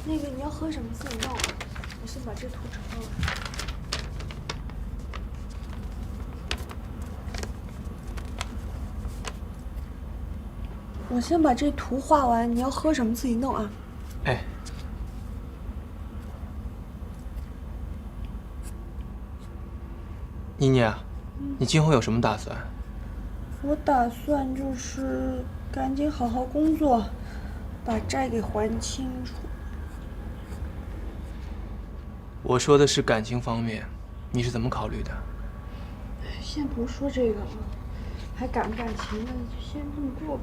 那个你要喝什么自己弄，我先把这图找到了。我先把这图画完，你要喝什么自己弄啊。哎，妮妮啊，你今后有什么打算？我打算就是赶紧好好工作，把债给还清楚。我说的是感情方面，你是怎么考虑的？先不说这个了，还感不感情的，就先这么过吧。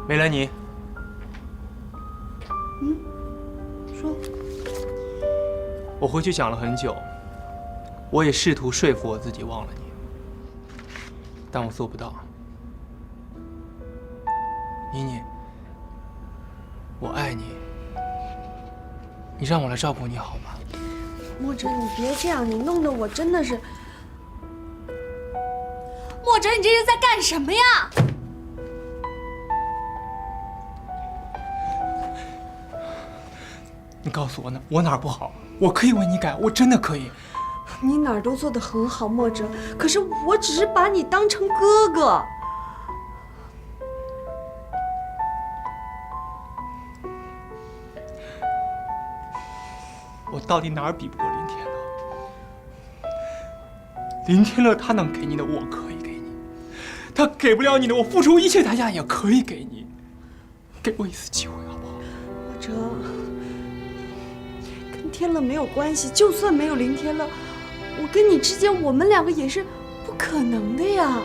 梅兰妮，说。我回去想了很久，我也试图说服我自己忘了你，但我做不到。妮妮，我爱你，你让我来照顾你好吗？墨哲，你别这样，你弄得我真的是……墨哲，你这是在干什么呀？你告诉我呢，我哪儿不好？我可以为你改，我真的可以。你哪儿都做得很好，墨哲。可是我只是把你当成哥哥。我到底哪儿比不过林天乐？林天乐他能给你的，我可以给你；他给不了你的，我付出一切代价也可以给你。给我一次机会，好不好？墨哲，跟天乐没有关系，就算没有林天乐，我跟你之间，我们两个也是不可能的呀。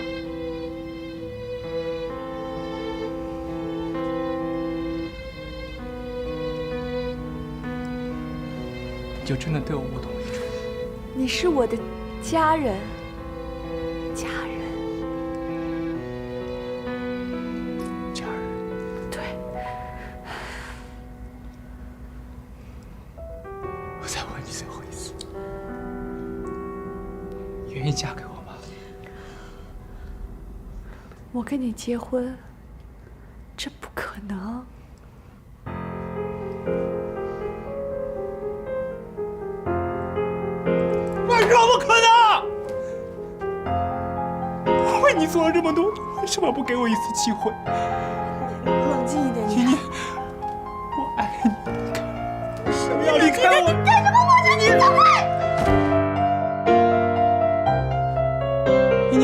你就真的对我无动于衷？你是我的家人，家人，家人。对。我再问你最后一次，你愿意嫁给我吗？我跟你结婚，这不可能。为什么不可能？我为你做了这么多，为什么不给我一次机会？冷静一点，妮妮，我爱你，为什么要离开我？你干什么？我说你走开！妮妮，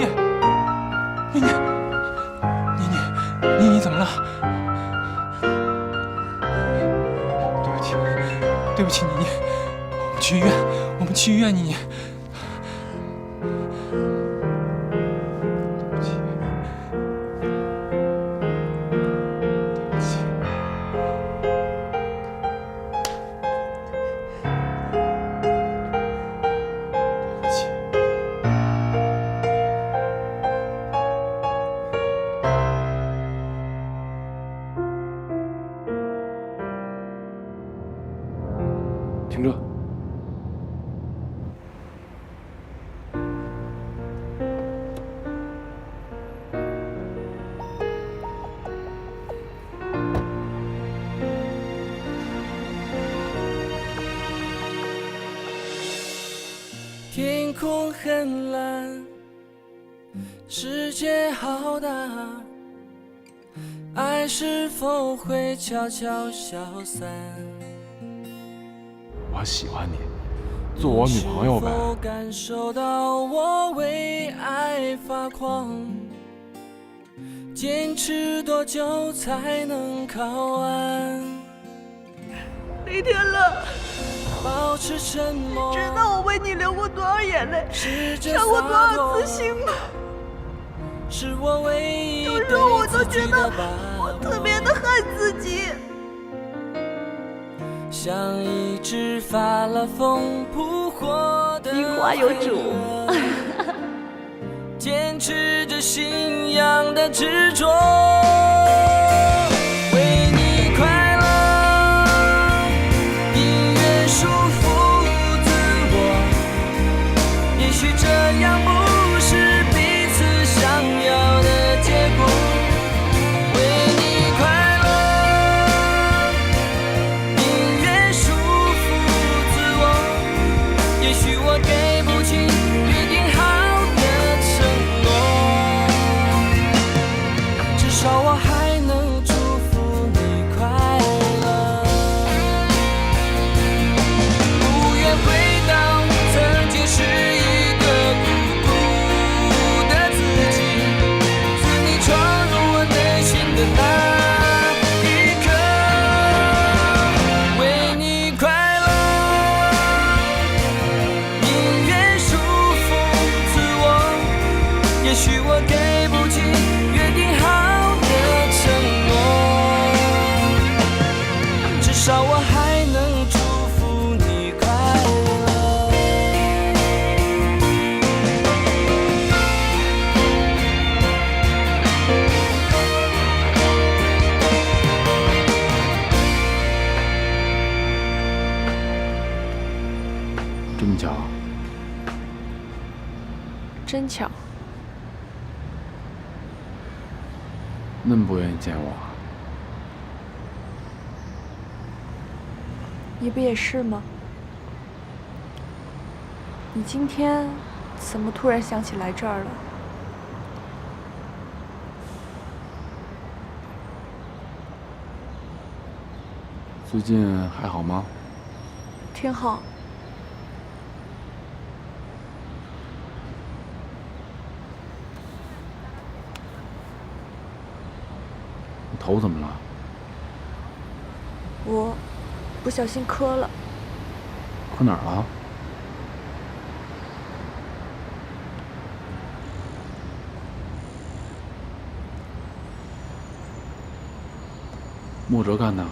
妮妮，妮妮，妮妮怎么了？对不起，对不起，妮妮，我们去医院，我们去医院，妮妮。对不起，对不起。对不起。停车！天空很蓝，世界好大，爱是否会悄悄消散？我喜欢你，做我女朋友呗。是否感受到我为爱发狂？坚持多久才能靠岸？林天乐，保持沉默。知道我为你流过多少眼泪，试着伤过多少洒脱次心吗？是我唯一有时候我都觉得我对特别的恨自己。像一只发了疯扑火的名花有主，坚持着信仰的执着。为你快乐，宁愿束缚自我，也也许这样不是彼此想要的结果。为你快乐，宁愿束缚自我。也许我给不起约定好的承诺，至少我还能祝福你快乐。不愿回到曾经是一个孤独的自己，自你闯入我内心的那一刻。为你快乐，宁愿束缚自我。也许我给不起约定好的承诺，至少我还能祝福你快乐。这么巧，真巧，那么不愿意见我，你不也是吗？你今天怎么突然想起来这儿了？最近还好吗？挺好。你头怎么了？我不小心磕了，磕哪儿了？莫哲干的。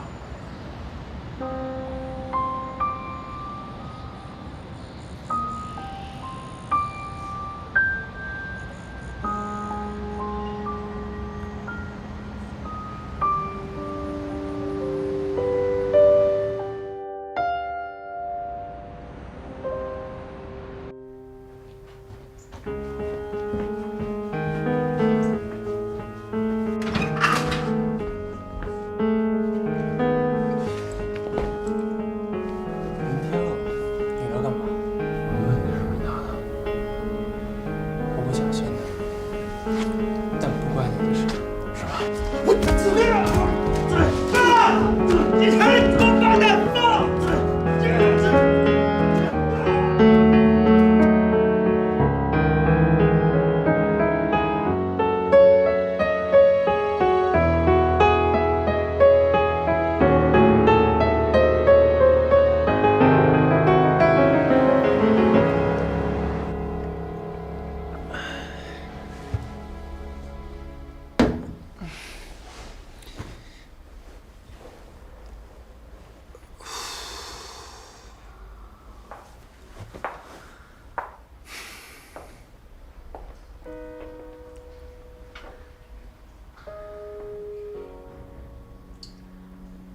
明天了，你要干嘛？我问你什么你答的？我不小心的，但不关你的事，是吧？我自恋啊！你才王八蛋！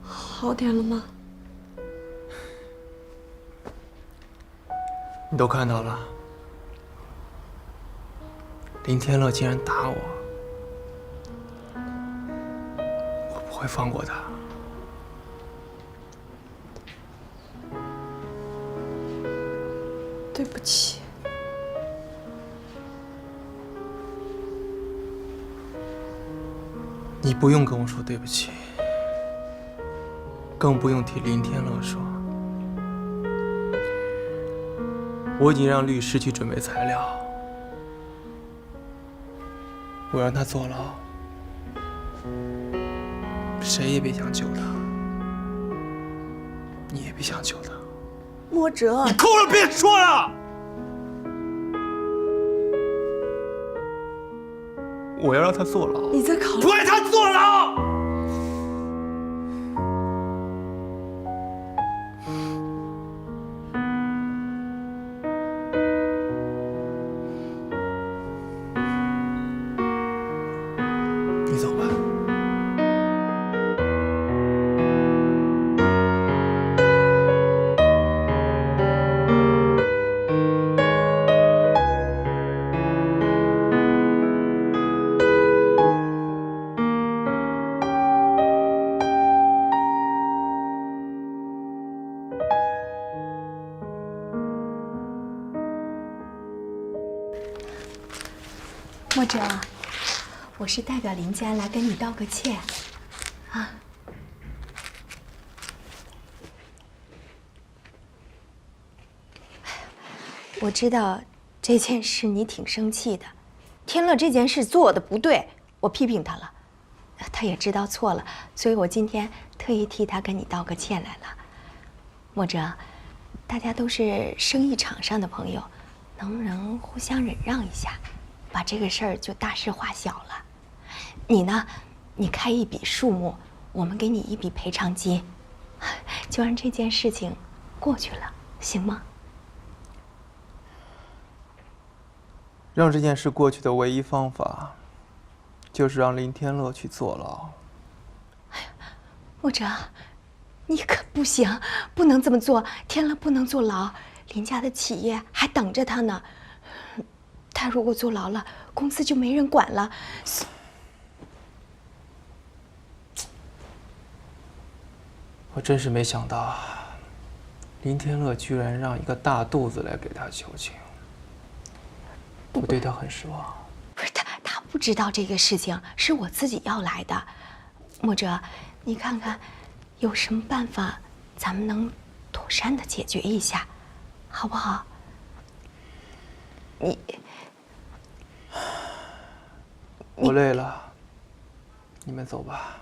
好点了吗？你都看到了，林天乐竟然打我，我不会放过他。对不起。你不用跟我说对不起，更不用替林天乐说。我已经让律师去准备材料，我让他坐牢，谁也别想救他，你也别想救他。莫哲，你够了，别说了！我要让他坐牢。你在考虑不爱他坐牢！你走吧。墨者，我是代表林家来跟你道个歉，啊。我知道这件事你挺生气的，天乐这件事做的不对，我批评他了，他也知道错了，所以我今天特意替他跟你道个歉来了。墨者，大家都是生意场上的朋友，能不能互相忍让一下，把这个事儿就大事化小了？你呢，你开一笔数目，我们给你一笔赔偿金，就让这件事情过去了，行吗？让这件事过去的唯一方法，就是让林天乐去坐牢。哎呀，墨者，你可不行，不能这么做。天乐不能坐牢，林家的企业还等着他呢。他如果坐牢了，公司就没人管了。我真是没想到，林天乐居然让一个大肚子来给他求情。我对他很失望。不是他不知道这个事情是我自己要来的。墨者，你看看有什么办法，咱们能妥善的解决一下，好不好？我累了，你们走吧。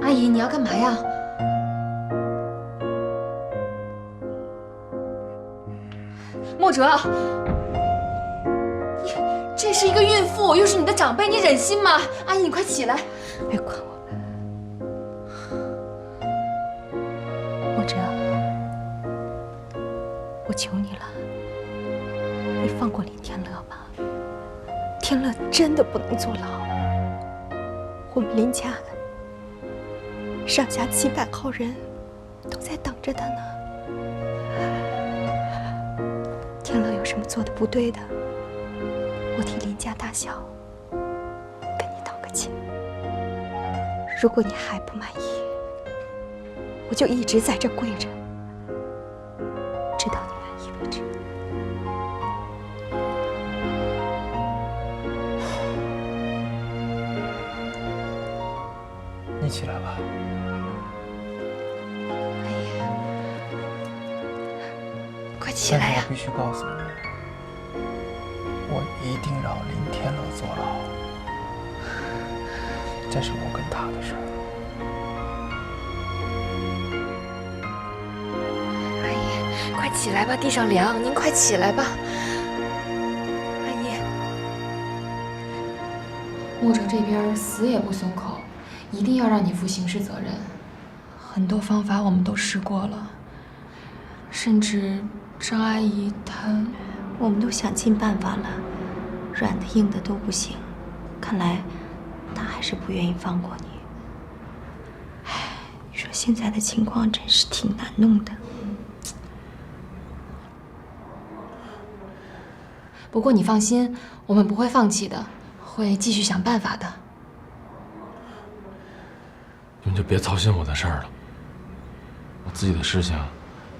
阿姨，你要干嘛呀？墨哲，你这是一个孕妇，又是你的长辈，你忍心吗？阿姨，你快起来！别管我，墨哲，我求你了，你放过林天乐吧。天乐真的不能坐牢，我们林家上下700号人都在等着他呢。天乐有什么做的不对的，我替林家大小跟你道个歉。如果你还不满意，我就一直在这跪着，直到你满意为止。你起来吧。快起来呀！我必须告诉你，我一定让林天乐坐牢，这是我跟他的事儿。阿姨，快起来吧，地上凉，您快起来吧。阿姨，墨者这边死也不松口，一定要让你负刑事责任。很多方法我们都试过了，甚至张阿姨她，我们都想尽办法了，软的硬的都不行，看来她还是不愿意放过你。唉，你说现在的情况真是挺难弄的。不过你放心，我们不会放弃的，会继续想办法的。你们就别操心我的事儿了，我自己的事情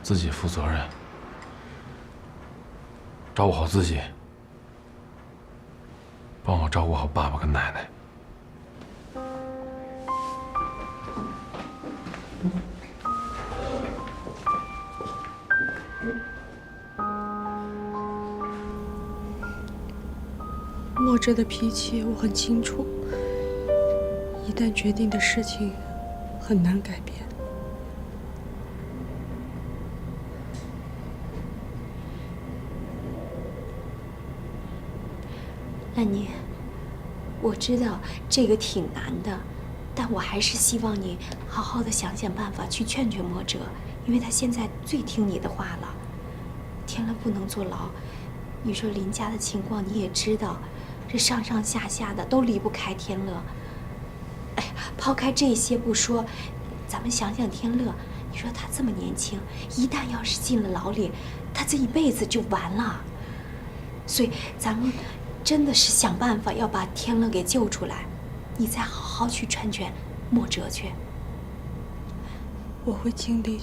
自己负责任，照顾好自己，帮我照顾好爸爸跟奶奶。墨者的脾气我很清楚，一旦决定的事情很难改变。兰妮，我知道这个挺难的，但我还是希望你好好的想想办法去劝劝墨者，因为他现在最听你的话了。天乐不能坐牢，你说林家的情况你也知道，这上上下下的都离不开天乐。哎呀，抛开这些不说，咱们想想天乐，你说他这么年轻，一旦要是进了牢里，他这一辈子就完了。所以咱们真的是想办法要把天乐给救出来，你再好好去劝劝莫哲去。我会尽力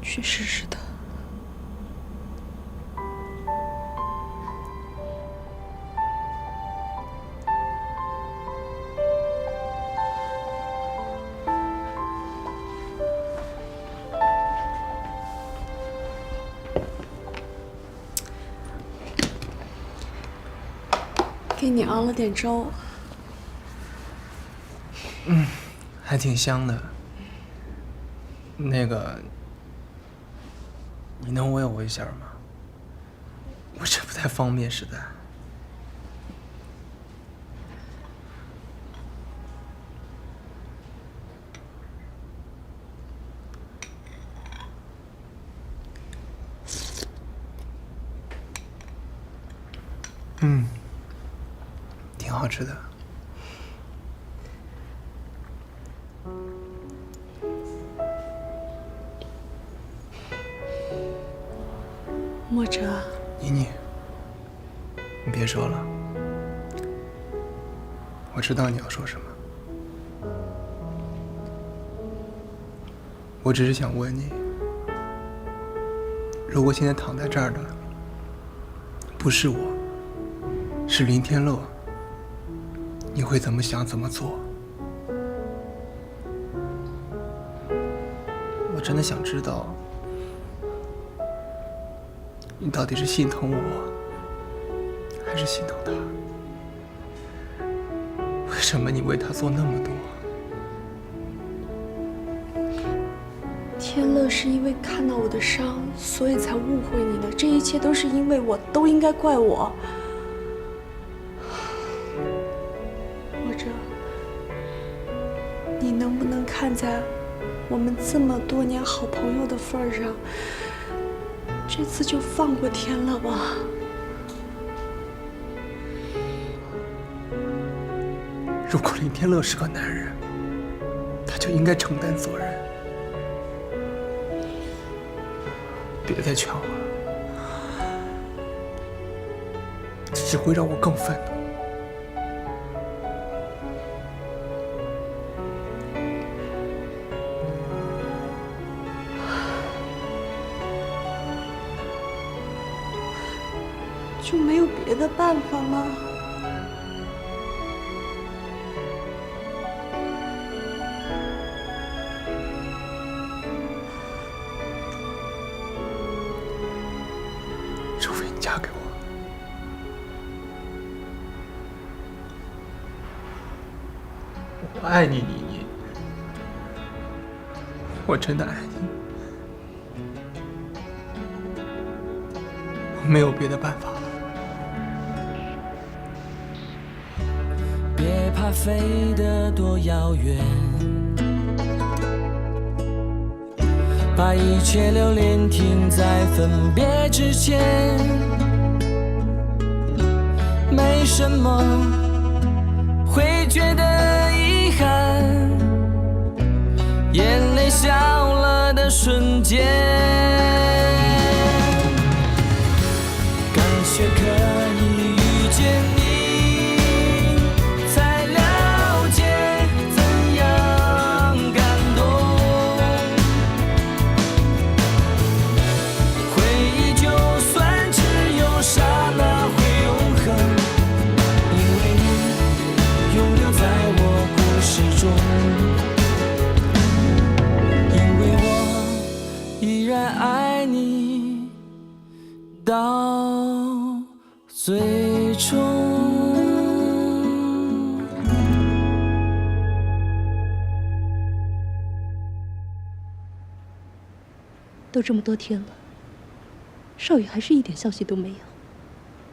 去试试的。给你熬了点粥，还挺香的。那个，你能喂我一下吗？我这不太方便，实在。挺好吃的。莫哲，妮妮，你别说了，我知道你要说什么。我只是想问你，如果现在躺在这儿的不是我，是林天乐，你会怎么想怎么做？我真的想知道，你到底是心疼我，还是心疼他？为什么你为他做那么多？天乐是因为看到我的伤，所以才误会你的。这一切都是因为我，都应该怪我。莫哲，你能不能看在我们这么多年好朋友的份上，这次就放过天乐吧？如果林天乐是个男人，他就应该承担责任。别再劝我了，这只会让我更愤怒。就没有别的办法吗？除非你嫁给我。我爱你，妮妮，我真的爱你。我没有别的办法了。别怕飞得多遥远，把一切留恋停在分别之前。没什么会觉得遗憾，眼泪笑了的瞬间。感谢可以遇见你，才了解怎样感动。回忆就算只有刹那会永恒，因为你永留在我故事中，因为我依然爱你到最终。都这么多天了，少宇还是一点消息都没有，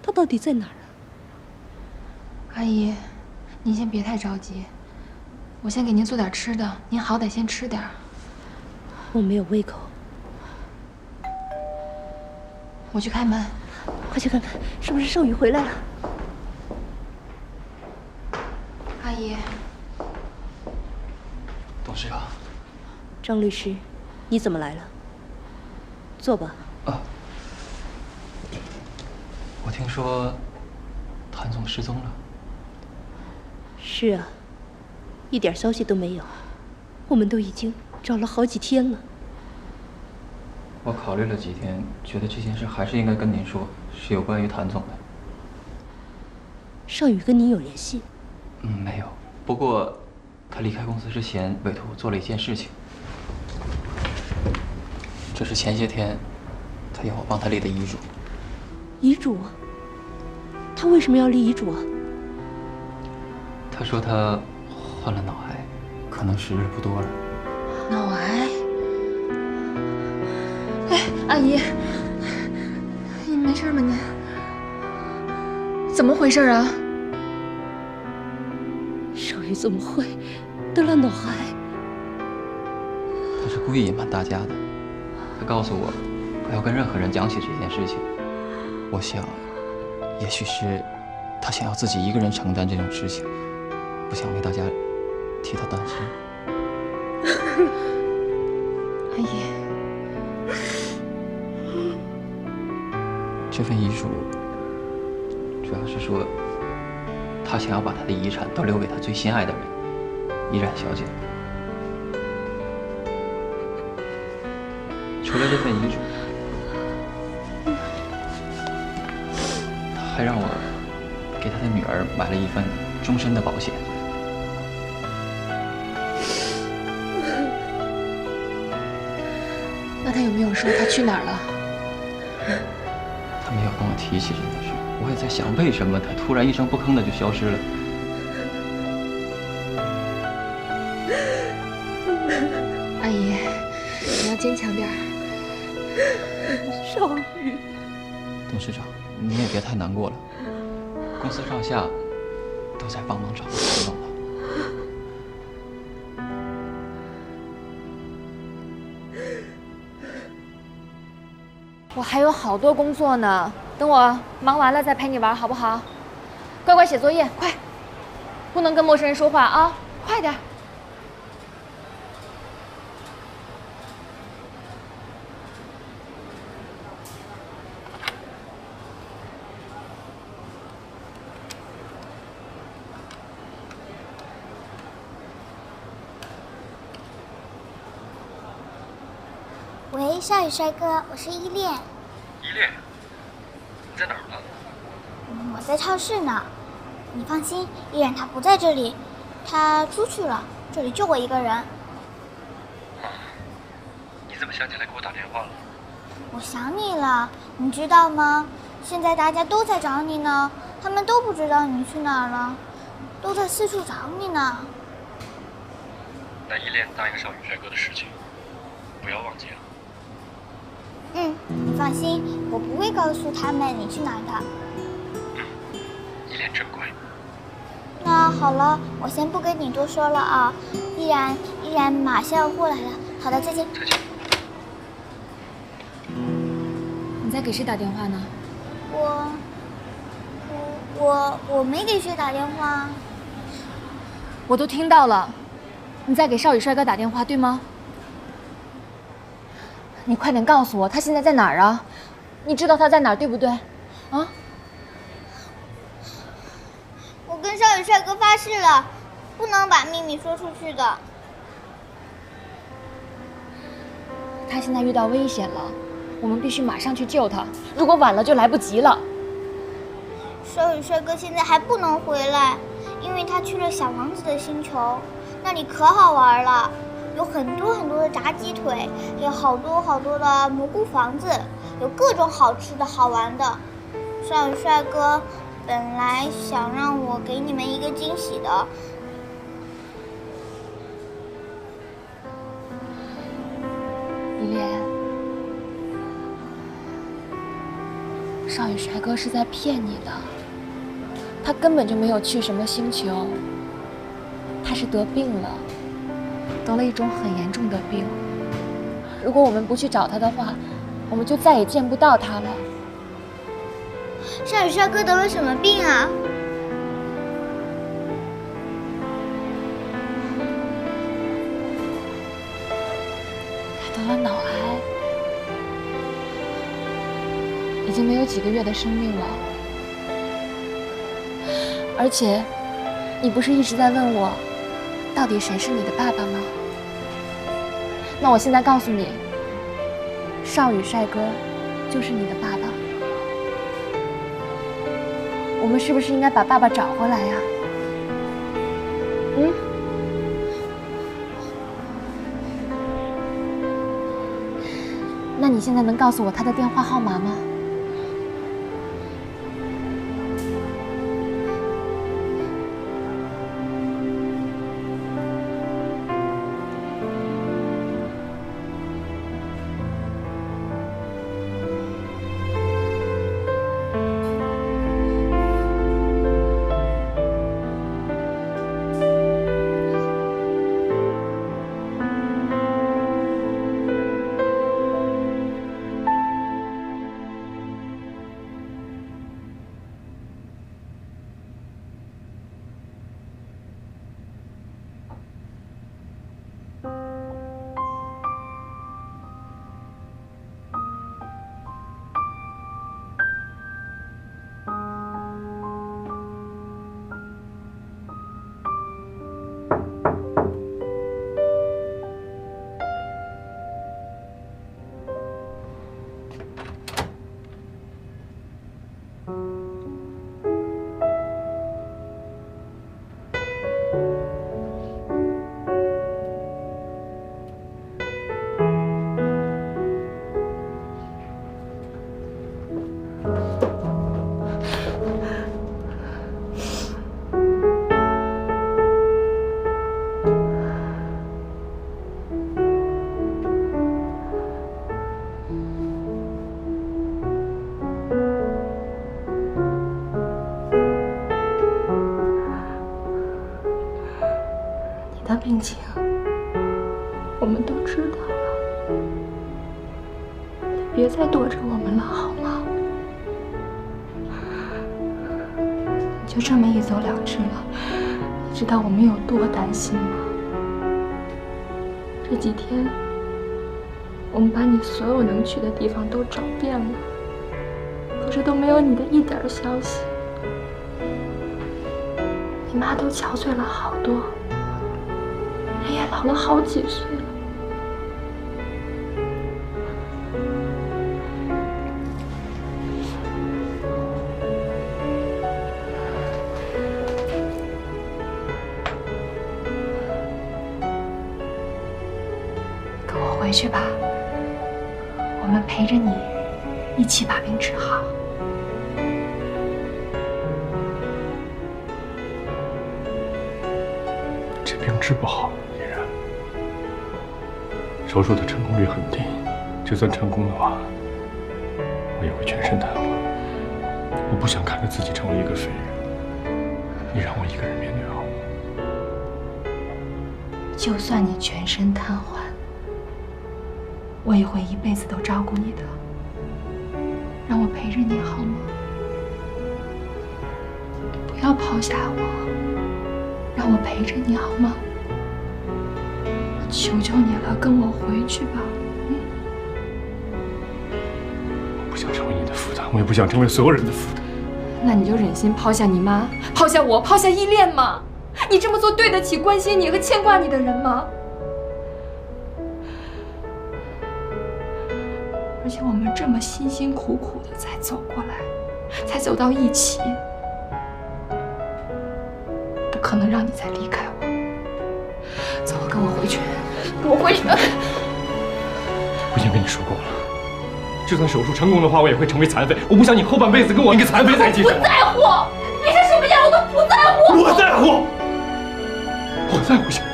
他到底在哪儿啊？阿姨，您先别太着急，我先给您做点吃的，您好歹先吃点。我没有胃口。我去开门，快去看看，是不是少宇回来了？阿姨，董事长，张律师，你怎么来了？坐吧。啊，我听说谭总失踪了。是啊，一点消息都没有，我们都已经找了好几天了。我考虑了几天，觉得这件事还是应该跟您说，是有关于谭总的。尚宇跟您有联系？没有。不过，他离开公司之前委托我做了一件事情。这是前些天他要我帮他立的遗嘱。遗嘱？他为什么要立遗嘱啊？他说他患了脑癌，可能时日不多了。脑癌？哎，阿姨，你没事吗？你怎么回事啊？尚宇怎么会得了脑癌？他是故意隐瞒大家的。他告诉我，不要跟任何人讲起这件事情。我想，也许是他想要自己一个人承担这种事情，不想为大家替他担心。阿姨，这份遗嘱主要是说，他想要把他的遗产都留给他最心爱的人，依然小姐。除了这份遗嘱，他还让我给他的女儿买了一份终身的保险。那他有没有说他去哪儿了？他没有跟我提起这件事，我也在想，为什么他突然一声不吭的就消失了。阿姨，你要坚强点儿。尚宇，董事长，你也别太难过了，公司上下都在帮忙找谭总了。我还有好多工作呢，等我忙完了再陪你玩，好不好？乖乖写作业，快！不能跟陌生人说话啊，快点！喂，少宇帅哥，我是依恋。依恋，你在哪儿呢？我在超市呢。你放心，依然他不在这里，他出去了，这里就我一个人。你怎么想起来给我打电话了？我想你了，你知道吗？现在大家都在找你呢，他们都不知道你去哪儿了，都在四处找你呢。那依恋答应少宇帅哥的事情，不要忘记了。你放心，我不会告诉他们你去哪儿的。依恋真乖。那好了，我先不跟你多说了啊。依然马上要过来了。好的，再见。再见。你在给谁打电话呢？我没给谁打电话。我都听到了，你在给少宇帅哥打电话，对吗？你快点告诉我，他现在在哪儿啊？你知道他在哪儿，对不对？啊？我跟少宇帅哥发誓了，不能把秘密说出去的。他现在遇到危险了，我们必须马上去救他，如果晚了就来不及了。少宇帅哥现在还不能回来，因为他去了小王子的星球，那里可好玩了。有很多很多的炸鸡腿，有好多好多的蘑菇房子，有各种好吃的好玩的。少宇帅哥本来想让我给你们一个惊喜的。依恋，少宇帅哥是在骗你的，他根本就没有去什么星球，他是得病了。得了一种很严重的病，如果我们不去找他的话，我们就再也见不到他了。少宇帅哥得了什么病啊？已经没有几个月的生命了。而且，你不是一直在问我，到底谁是你的爸爸吗？那我现在告诉你，少宇帅哥就是你的爸爸。我们是不是应该把爸爸找回来呀？嗯？那你现在能告诉我他的电话号码吗？的病情我们都知道了，别再躲着我们了，好吗？你就这么一走了之了，你知道我们有多担心吗？这几天，我们把你所有能去的地方都找遍了，可是都没有你的一点消息。你妈都憔悴了好多，人也老了好几岁了。跟我回去吧，我们陪着你一起把病治好。病治不好，依然。手术的成功率很低，就算成功的话，我也会全身瘫痪。我不想看着自己成为一个废人，你让我一个人面对好吗？就算你全身瘫痪，我也会一辈子都照顾你的。让我陪着你好吗？不要抛下我。让我陪着你好吗？我求求你了，跟我回去吧。我不想成为你的负担，我也不想成为所有人的负担。那你就忍心抛下你妈，抛下我，抛下依恋吗？你这么做对得起关心你和牵挂你的人吗？而且我们这么辛辛苦苦的才走过来，才走到一起。可能让你再离开我。走，跟我回去，跟我回去。我已经跟你说过了，就算手术成功的话，我也会成为残废。我不想你后半辈子跟我一个残废在一起。我不在乎，你是什么样我都不在乎。我在乎，我在乎什么？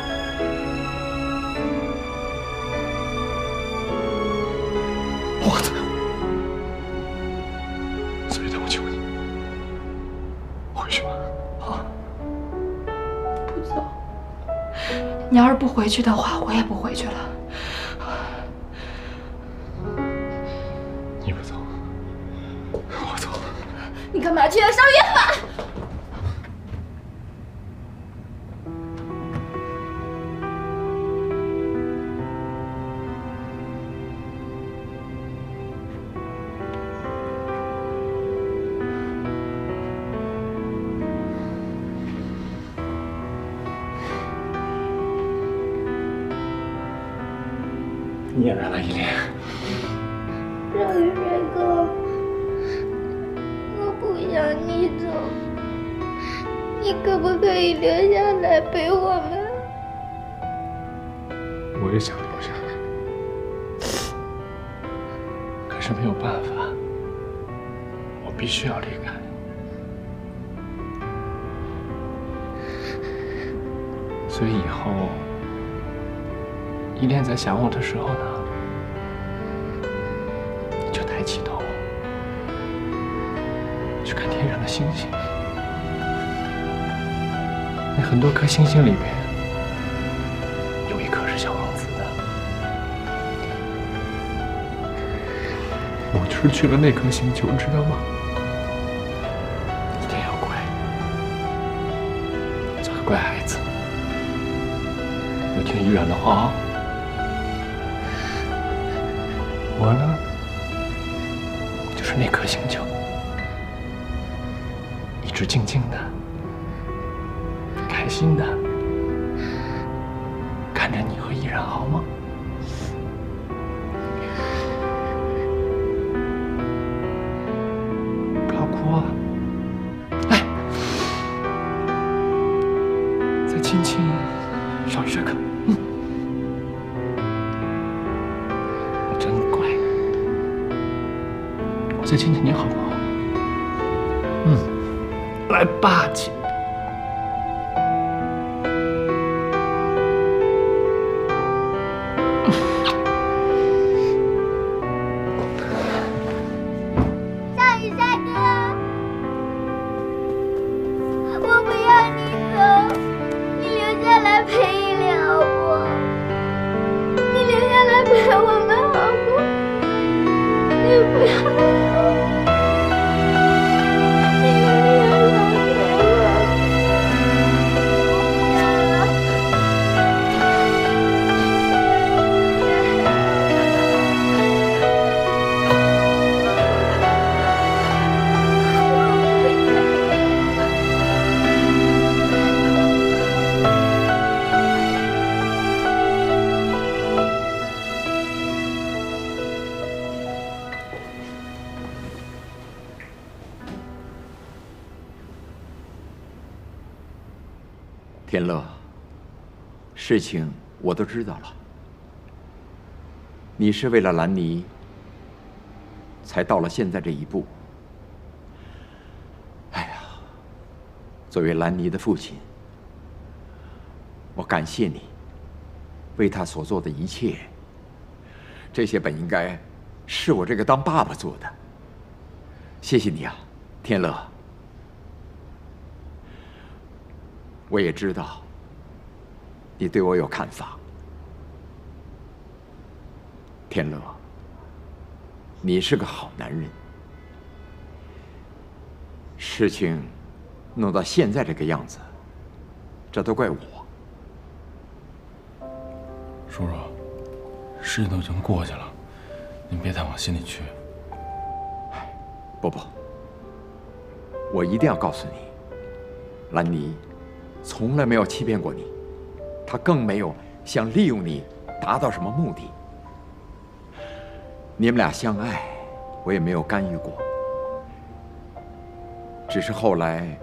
我在乎。所以，我求你，回去吧。好。你要是不回去的话，我也不回去了。你不走，我走。你干嘛去啊，少爷？你也来了，依莲。少宇帅哥，我不想你走，你可不可以留下来陪我们？我也想留下来，可是没有办法，我必须要离开。所以以后，依莲在想我的时候呢，你就抬起头，去看天上的星星。那很多颗星星里边，有一颗是小王子的。我就是去了那颗星球，知道吗？一定要乖，做个乖孩子，要听依然的话啊。我呢，就是那颗星球，一直静静的、开心的看着你和依然，好吗？不要哭啊！来，再亲亲少宇帅哥。真乖，我再亲亲你好不好？来吧，亲。少宇帅哥，我不要你走，你留下来陪依莲好不好？你留下来陪我们好不好？你不要走，你留下来陪我。天乐，事情我都知道了。你是为了兰妮，才到了现在这一步。哎呀，作为兰妮的父亲，我感谢你为她所做的一切。这些本应该是我这个当爸爸做的。谢谢你啊，天乐。我也知道你对我有看法，天乐，你是个好男人。事情弄到现在这个样子，这都怪我。叔叔，事情都已经过去了，您别太往心里去。不，我一定要告诉你，兰妮从来没有欺骗过你，他更没有想利用你达到什么目的。你们俩相爱，我也没有干预过，只是后来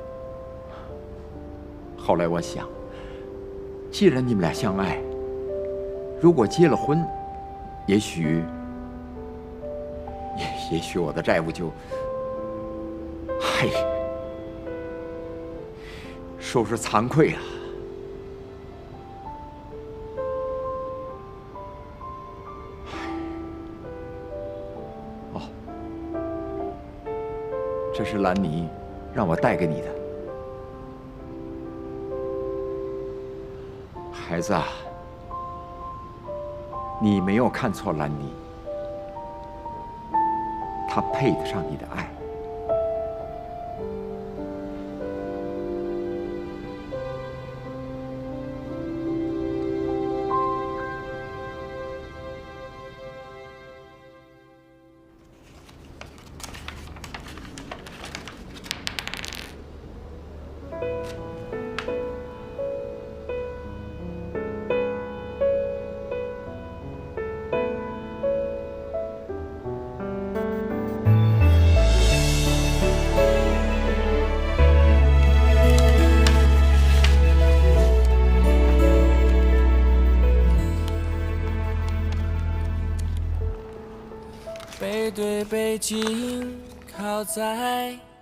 我想，既然你们俩相爱，如果结了婚，也许我的债务就，说是惭愧啊。哦，这是兰妮让我带给你的，孩子啊，你没有看错兰妮，她配得上你的爱。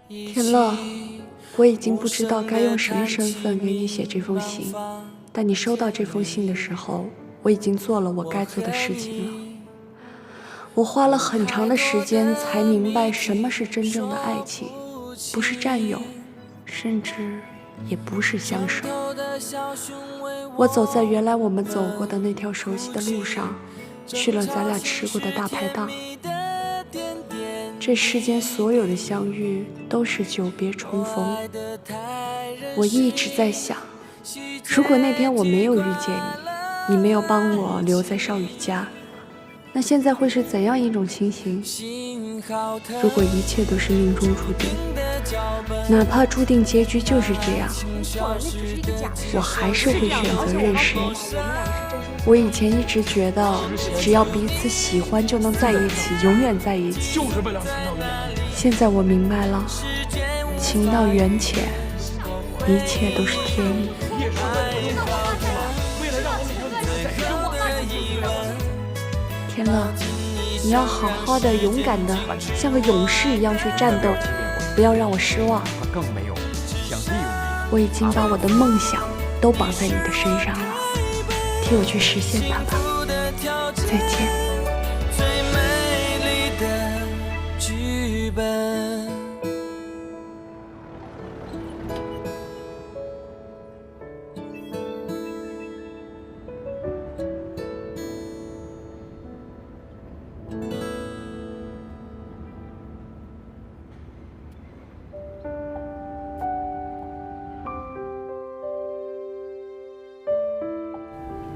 天乐，我已经不知道该用什么身份给你写这封信，但你收到这封信的时候，我已经做了我该做的事情了。我花了很长的时间才明白什么是真正的爱情，不是占有，甚至也不是相守。我走在原来我们走过的那条熟悉的路上，去了咱俩吃过的大排档。这世间所有的相遇都是久别重逢。我一直在想，如果那天我没有遇见你，你没有帮我留在少羽家，那现在会是怎样一种情形？如果一切都是命中注定，哪怕注定结局就是这样，我还是会选择认识你。我以前一直觉得，只要彼此喜欢就能在一起，永远在一起。就是为了情到缘。现在我明白了，情到缘浅，一切都是天意。天乐，你要好好的、勇敢的，像个勇士一样去战斗，不要让我失望。他更没有想利用你。我已经把我的梦想都绑在你的身上了，替我去实现它吧。再见。最美丽的剧本。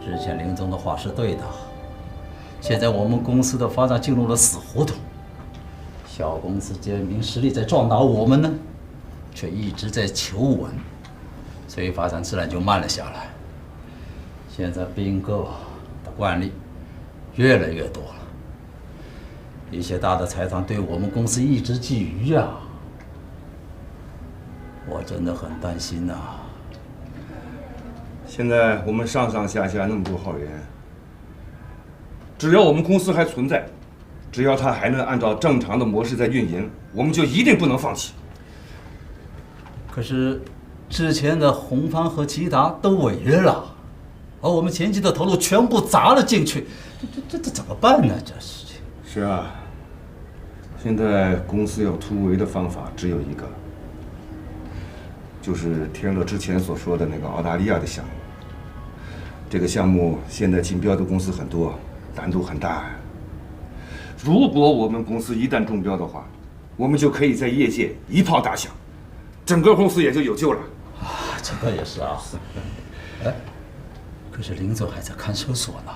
之前林总的话是对的，现在我们公司的发展进入了死胡同，小公司建明实力在壮大，我们呢，却一直在求稳，所以发展自然就慢了下来。现在并购的惯例越来越多了，一些大的财团对我们公司一直觊觎啊，我真的很担心呐。现在我们上上下下那么多号人，只要我们公司还存在，只要它还能按照正常的模式在运营，我们就一定不能放弃。可是之前的红帆和吉达都违约了，而我们前期的投入全部砸了进去，这怎么办呢？这事情是啊，现在公司要突围的方法只有一个，就是天乐之前所说的那个澳大利亚的项目。这个项目现在竞标的公司很多，难度很大。如果我们公司一旦中标的话，我们就可以在业界一炮打响，整个公司也就有救了。啊，这个也是啊。哎，可是林总还在看守所呢。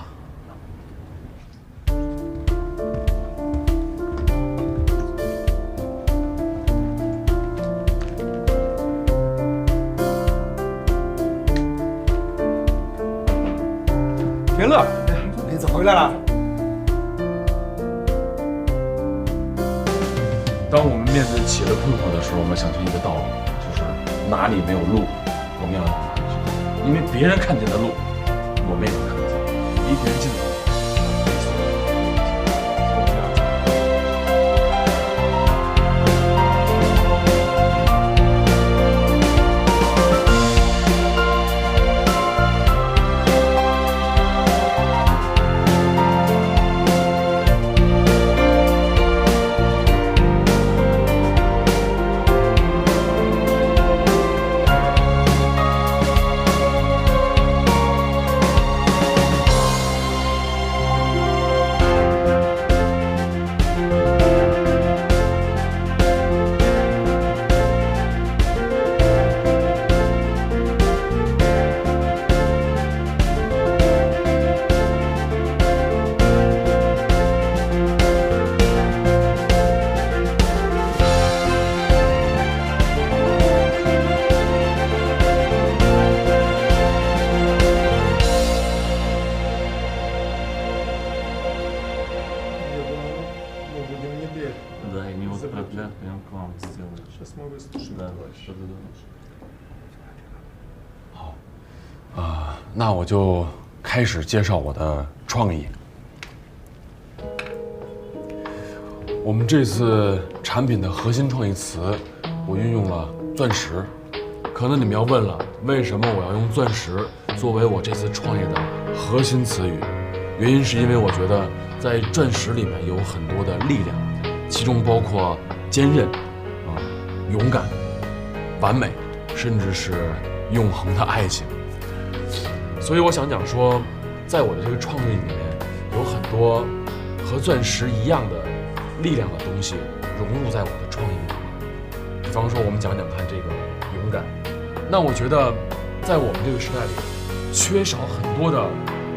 田乐，林子回来了。当我们面对企业的困惑的时候，我们想出一个道理，就是哪里没有路，我们要往哪里去。因为别人看见的路，我们也能看见。离别人近的路。那我就开始介绍我的创意。我们这次产品的核心创意词，我运用了钻石。可能你们要问了，为什么我要用钻石作为我这次创业的核心词语？原因是因为我觉得在钻石里面有很多的力量，其中包括坚韧、勇敢、完美，甚至是永恒的爱情。所以我想讲说，在我的这个创意里面，有很多和钻石一样的力量的东西融入在我的创意里面。比方说，我们讲讲看这个勇敢。那我觉得，在我们这个时代里，缺少很多的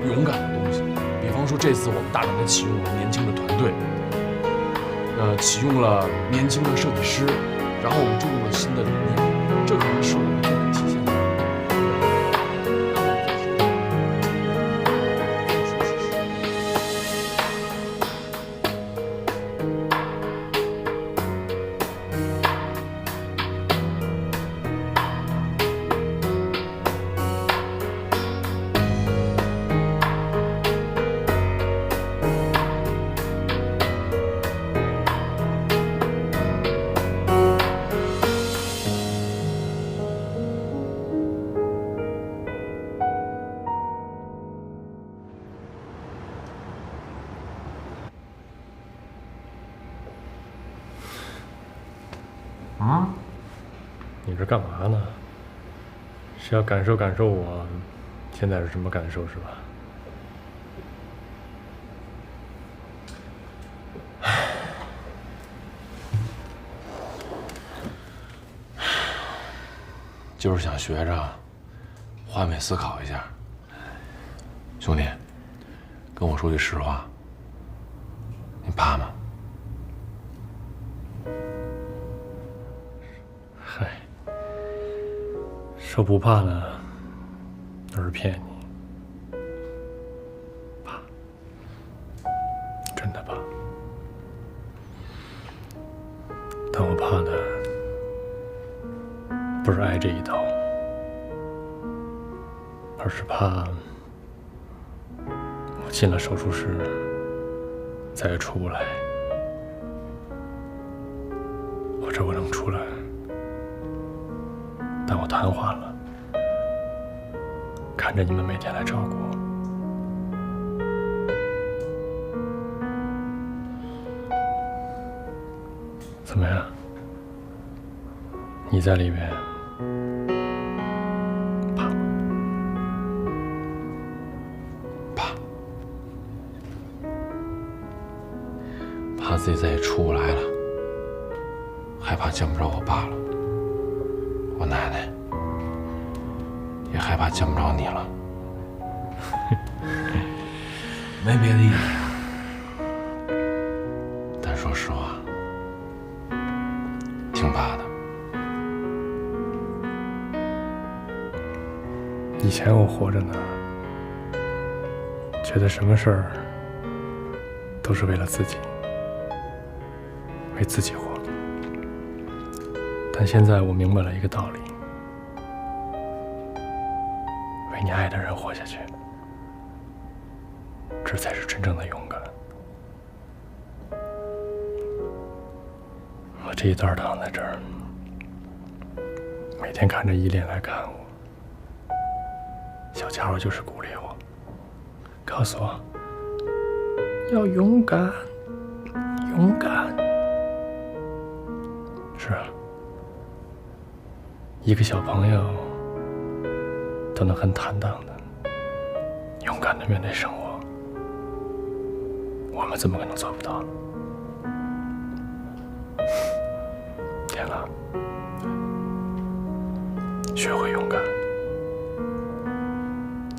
勇敢的东西。比方说，这次我们大胆地启用了年轻的团队，启用了年轻的设计师，然后我们注入了新的理念，这可能是我们重点体现的。你这干嘛呢？是要感受感受我现在是什么感受是吧？就是想学着换位思考一下。兄弟，跟我说句实话，你怕吗？嗨，说不怕呢，都是骗你。怕，真的怕。但我怕的不是挨这一刀，而是怕我进了手术室再也出不来，或者我能出来，但我瘫痪了，看着你们每天来照顾我。怎么样？你在里面怕吗？怕，怕自己再也出不来了，害怕见不着我爸了，我奶奶，也害怕见不着你了。没别的意思，但说实话，挺怕的。以前我活着呢，觉得什么事儿都是为了自己，为自己活。但现在我明白了一个道理：为你爱的人活下去，这才是真正的勇敢。我这一段躺在这儿，每天看着依恋来看我。小家伙就是鼓励我，告诉我要勇敢，勇敢。是啊，一个小朋友都能很坦荡的、勇敢的面对生活，我们怎么可能做不到呢？天啊，学会勇敢。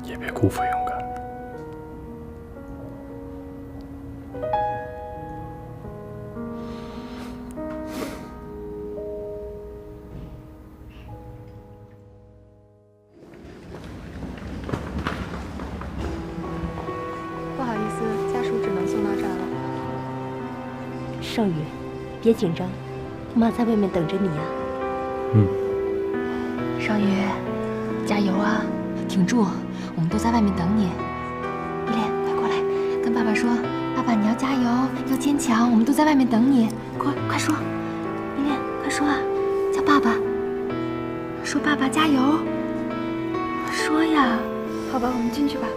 也别辜负勇敢。不好意思，家属只能送到这儿了。少宇，别紧张，妈在外面等着你啊。少宇，加油啊，挺住！我们都在外面等你。依恋，快过来，跟爸爸说，爸爸爸，你要加油，要坚强，我们都在外面等你。快说，依恋，快说啊，叫爸爸，说爸爸加油，说呀。好吧，我们进去吧。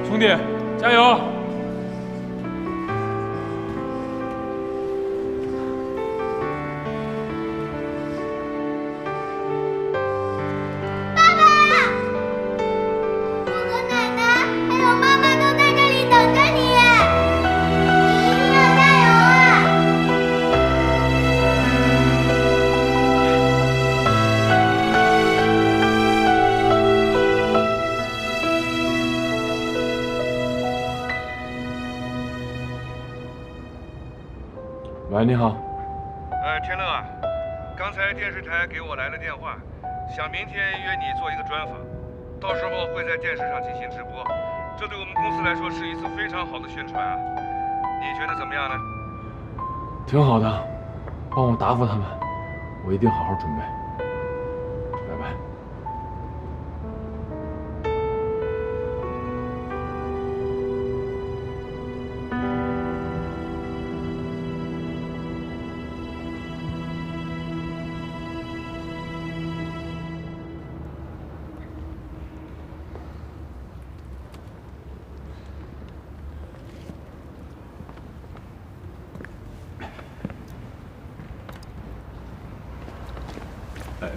兄弟，加油！喂，你好。天乐啊，刚才电视台给我来了电话，想明天约你做一个专访，到时候会在电视上进行直播，这对我们公司来说是一次非常好的宣传啊，你觉得怎么样呢？挺好的，帮我答复他们，我一定好好准备。拜拜。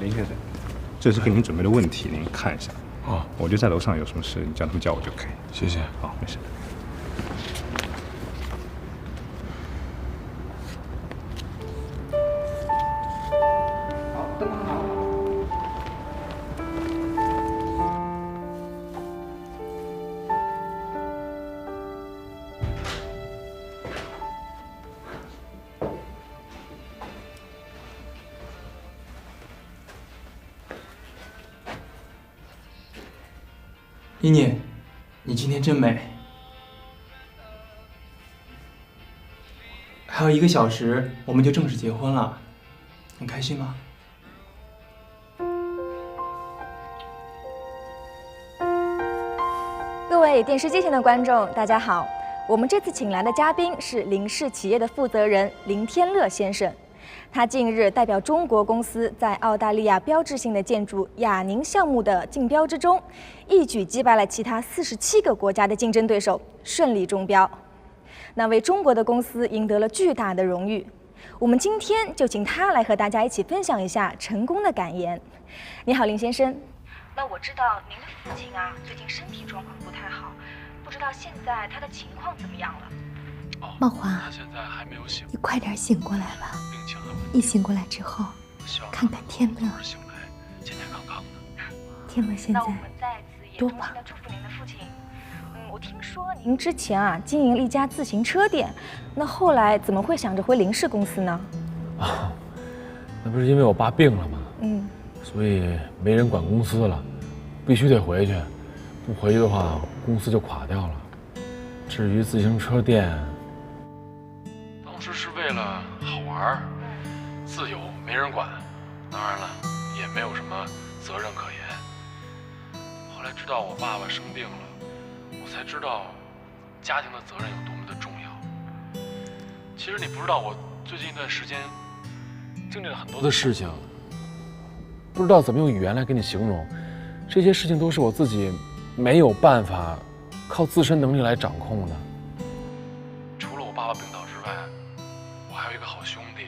林先生，这是给您准备的问题，您看一下。哦，我就在楼上，有什么事你叫他们叫我就可以。谢谢。好，没事。好，灯好。依念，你今天真美。还有1个小时，我们就正式结婚了，很开心吗？各位电视机前的观众，大家好，我们这次请来的嘉宾是林氏企业的负责人林天乐先生。他近日代表中国公司在澳大利亚标志性的建筑亚宁项目的竞标之中，一举击败了其他47个国家的竞争对手，顺利中标。那为中国的公司赢得了巨大的荣誉。我们今天就请他来和大家一起分享一下成功的感言。你好，林先生。那我知道您的父亲啊，最近身体状况不太好，不知道现在他的情况怎么样了？茂华，他现在还没有醒，你快点醒过来吧。病情很稳定。一醒过来之后，看看天乐。醒来健健康康的。天乐现在多忙。祝福您的父亲。我听说您之前啊经营了一家自行车店，那后来怎么会想着回林氏公司呢？啊，那不是因为我爸病了吗？所以没人管公司了，必须得回去，不回去的话公司就垮掉了。至于自行车店，当时是为了好玩，自由，没人管，当然了，也没有什么责任可言。后来直到我爸爸生病了，我才知道家庭的责任有多么的重要。其实你不知道，我最近一段时间经历了很多的事情，不知道怎么用语言来给你形容。这些事情都是我自己没有办法靠自身能力来掌控的。除了我爸爸病倒之外，我还有一个好兄弟，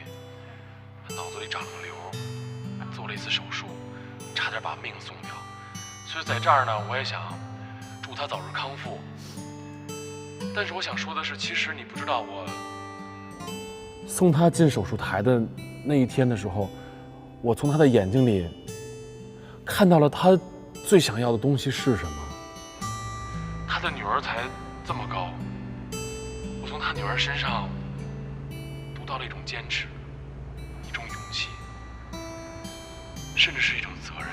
他脑子里长了瘤，做了一次手术，差点把命送掉。所以在这儿呢，我也想祝他早日康复。但是我想说的是，其实你不知道，我送他进手术台的那一天的时候，我从他的眼睛里看到了他最想要的东西是什么。他的女儿才这么高，我从他女儿身上读到了一种坚持，一种勇气，甚至是一种责任。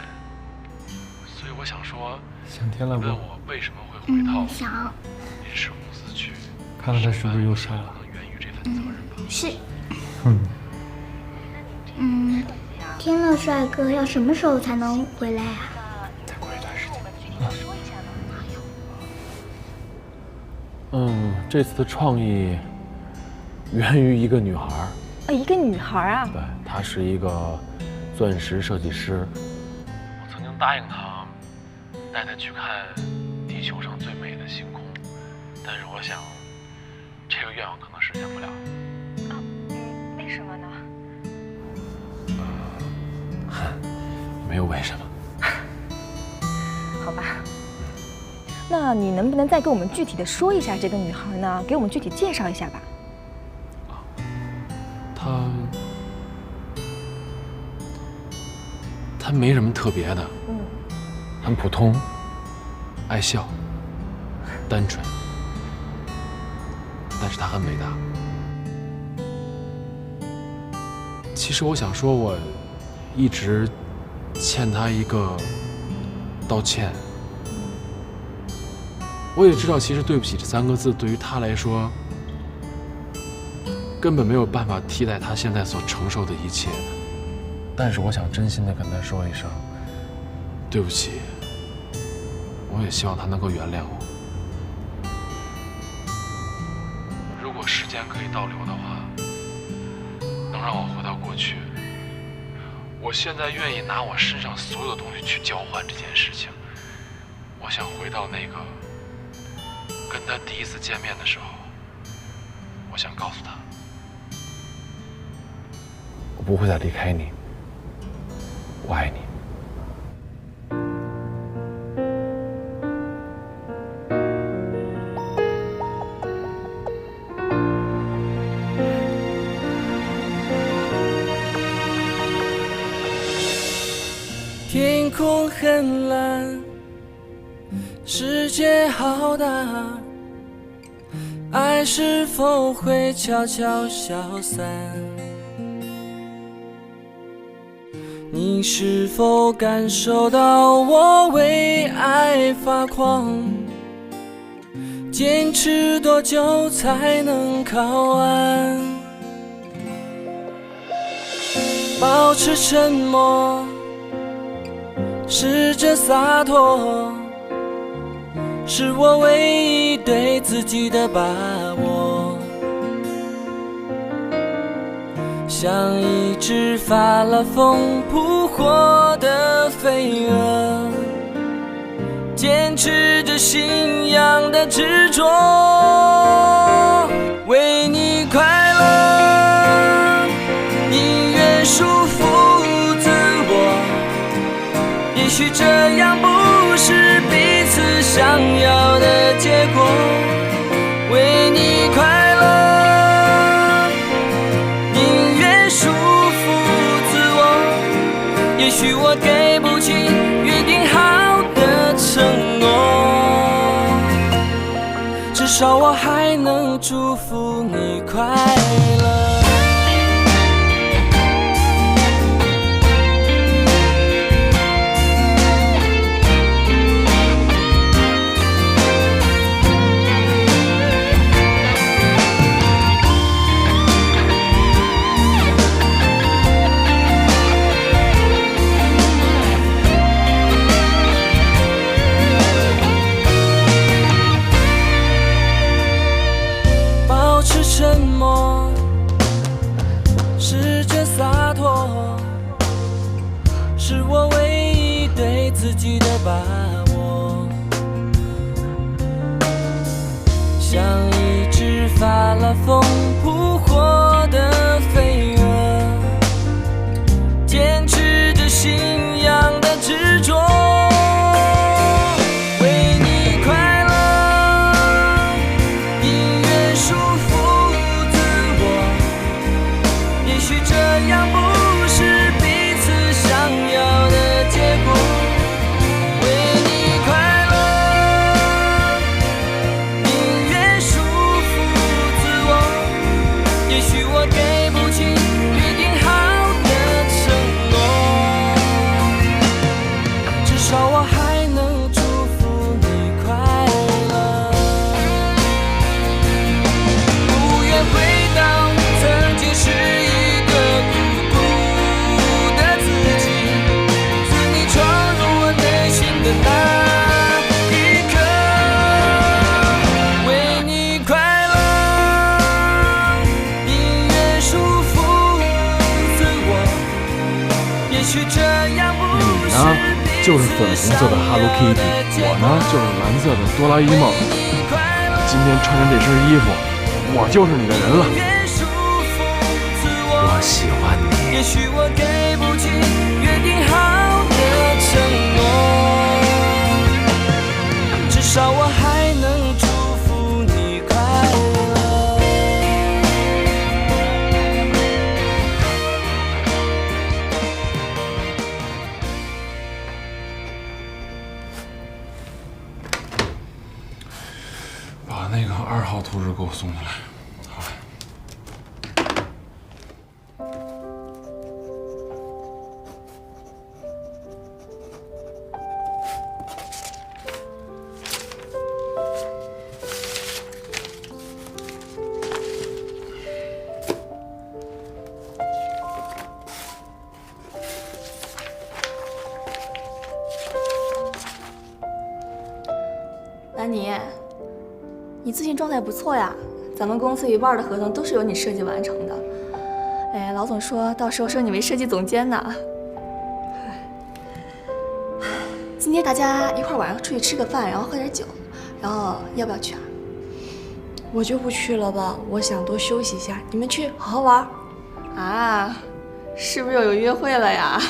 所以我想说，想天乐不？问我为什么会回到想林氏公司去？看看他是不是又傻了？源于这份责任吧。是。天乐帅哥要什么时候才能回来啊？再过一段时间。这次的创意源于一个女孩。一个女孩啊？对，她是一个钻石设计师。我曾经答应她，带她去看地球上最美的星空，但是我想，这个愿望可能实现不了。为什么呢？没有为什么。好吧，那你能不能再给我们具体的说一下这个女孩呢？给我们具体介绍一下吧。她没什么特别的，很普通，爱笑，单纯，但是她很伟大。其实我想说，我一直欠她一个道歉。我也知道，其实对不起这3个字对于她来说，根本没有办法替代她现在所承受的一切。但是我想真心的跟她说一声对不起，我也希望她能够原谅我。如果时间可以倒流的话，能让我回到过去，我现在愿意拿我身上所有的东西去交换这件事情。我想回到那个跟她第一次见面的时候，我想告诉她，我不会再离开你，我爱你。天空很蓝，世界好大，爱是否会悄悄消散？你是否感受到我为爱发狂？坚持多久才能靠岸？保持沉默，试着洒脱，是我唯一对自己的把握。像一只发了疯扑火的飞蛾，坚持着信仰的执着，为你快乐，宁愿束缚自我。也许这样不是彼此想要的结果，为你快乐，宁愿束缚自我。也许我给不起约定好的承诺，至少我还能祝福你快乐。沉默，试着洒脱，是我唯一对自己的把握。像一只发了疯扑火的飞蛾，坚持着信仰的执着。也许就是粉红色的 Hello Kitty， 我呢就是蓝色的哆啦 A 梦。今天穿上这身衣服，我就是你的人了。我喜欢你。也许我给不起约定好的承诺，至少我还能祝福你快乐。把那个2号图纸给我送进来。兰妮，你最近状态不错呀，咱们公司一半的合同都是由你设计完成的。哎，老总说到时候升你为设计总监呢。今天大家一块晚上出去吃个饭，然后喝点酒，然后要不要去啊？我就不去了吧，我想多休息一下。你们去好好玩。啊，是不是又有约会了呀？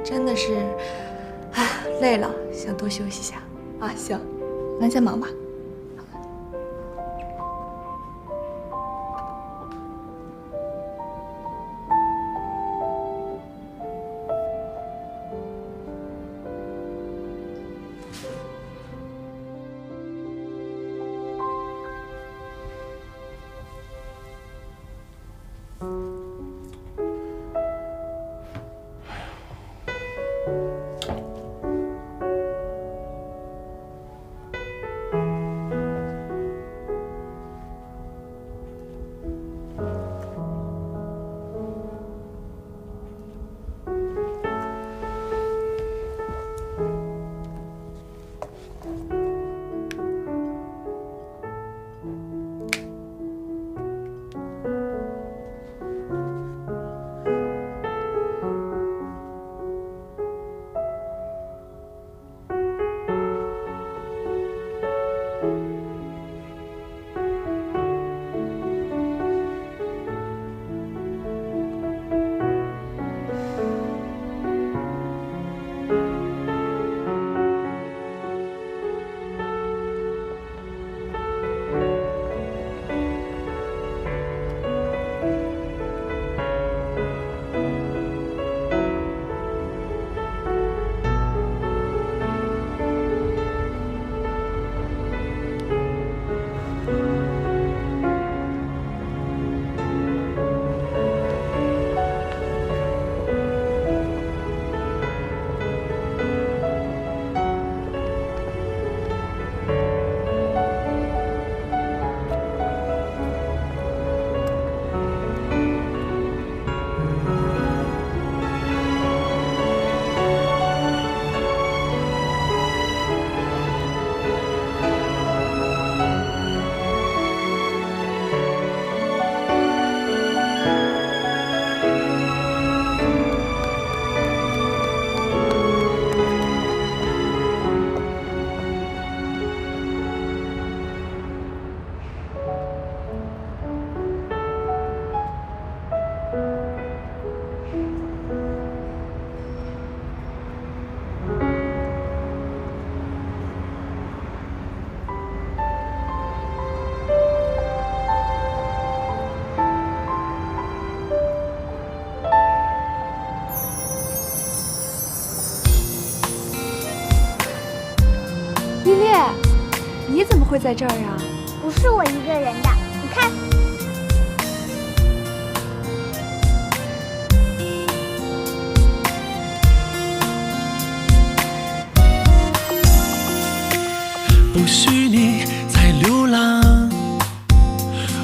真的是，哎，累了，想多休息一下。啊，行，那你先忙吧。你怎么会在这儿呀？不是我一个人的，你看。不许你再流浪，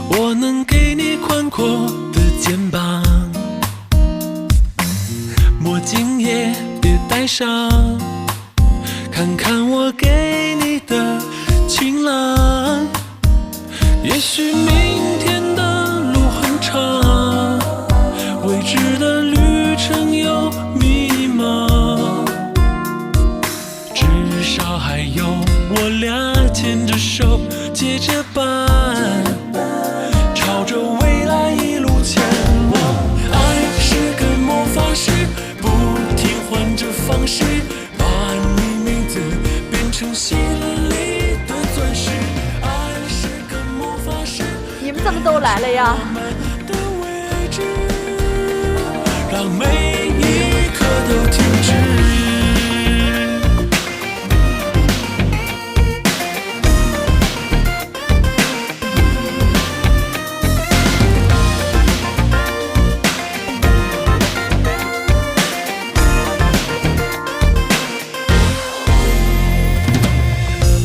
我能给你宽阔的肩膀，墨镜也别戴上，看看我给你的晴朗。也许明天的路很长，未知的旅程有迷茫，接着办，朝着未来一路前往。爱是个魔法师，不停换着方式，把你名字变成心里的钻石。爱是个魔法师，你们怎么都来了呀？让每一刻都停止。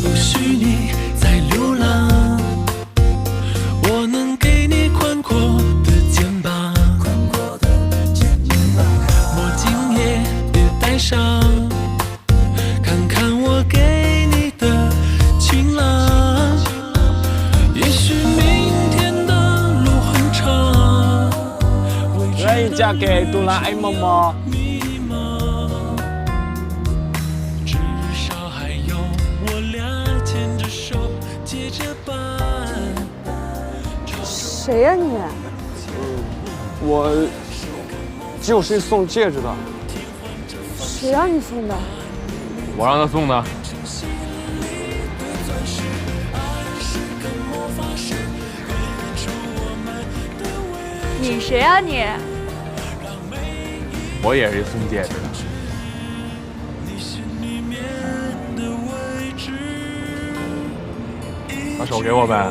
不许你再流浪，我能给你宽阔的肩膀。上看看我给你的晴朗，也许明天的路很长。愿意嫁给哆啦 A 梦吗？至少还有我俩牵着手接着办。谁呀你？我就是送戒指的。谁让你送的？我让他送的。你谁啊你？我也是送戒指的。把手给我呗，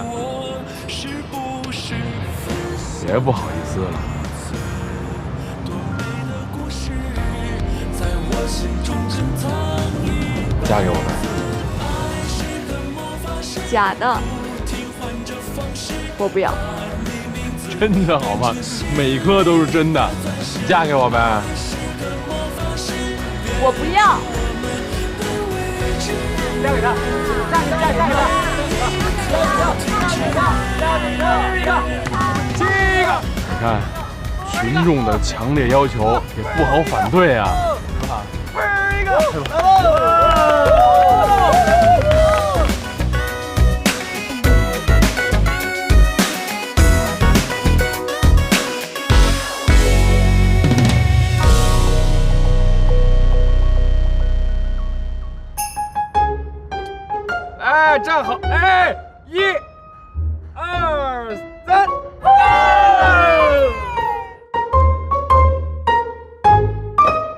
别不好意思了。嫁给我呗！假的，我不要。真的好吗？每颗都是真的，嫁给我呗！我不要。嫁给他！嫁给他！你看，群众的强烈要求也不好反对啊！哎，站好！哎，1、